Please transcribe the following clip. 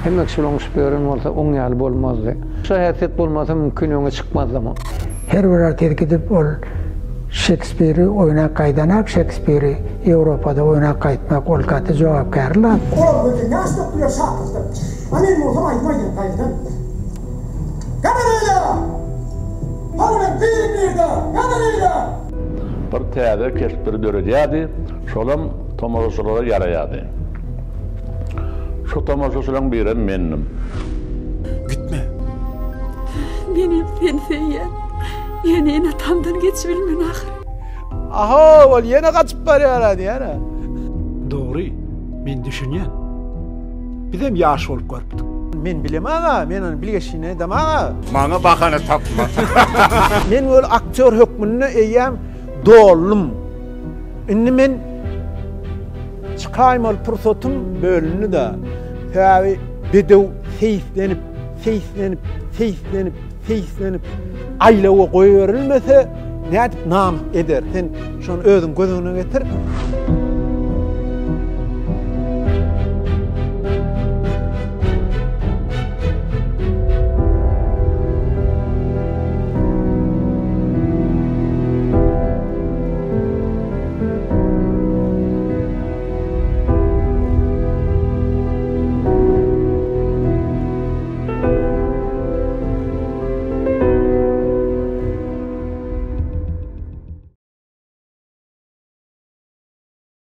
Hemmekçiliğin süperin olsa on ýaly bolmazdy. Şahaset bolmasa mümkin ýöne çykmazdy. Her bir artist gidip ol Shakespeare'i oyuna kaydanak, Shakespeare'i Avrupa'da oyuna kaytmak olkatı cevapkarlar. Ola böyle ne aslında bir şarkısı. Amin muhtemelen aytmayın kaydan. Kamerayla! Harman filmlerde! Kamerayla! Bir täze kesipleri döredýärdi, şolam tomoşalara yaraýardy. Şu tomoşaçylaryň biri mendim. Gitme. Benim sen yine atamdan geç bilmen ahir. Aha, ol yine kaçıp barýar ýa-da. Dogry, men düşünýän. Bizem ýaş bolup görüpdik. Men bilem aga, men onu bilgeşine edem aga. Maňa bahana tapma. Men ol aktör hökmüne eýem dollum. Indi men çıkaým ol pursatum bölünü da. Häwi bedew feýslenip aýlaga goýberilmese nädip nam eder. Sen şonu özüň gözüňe getir.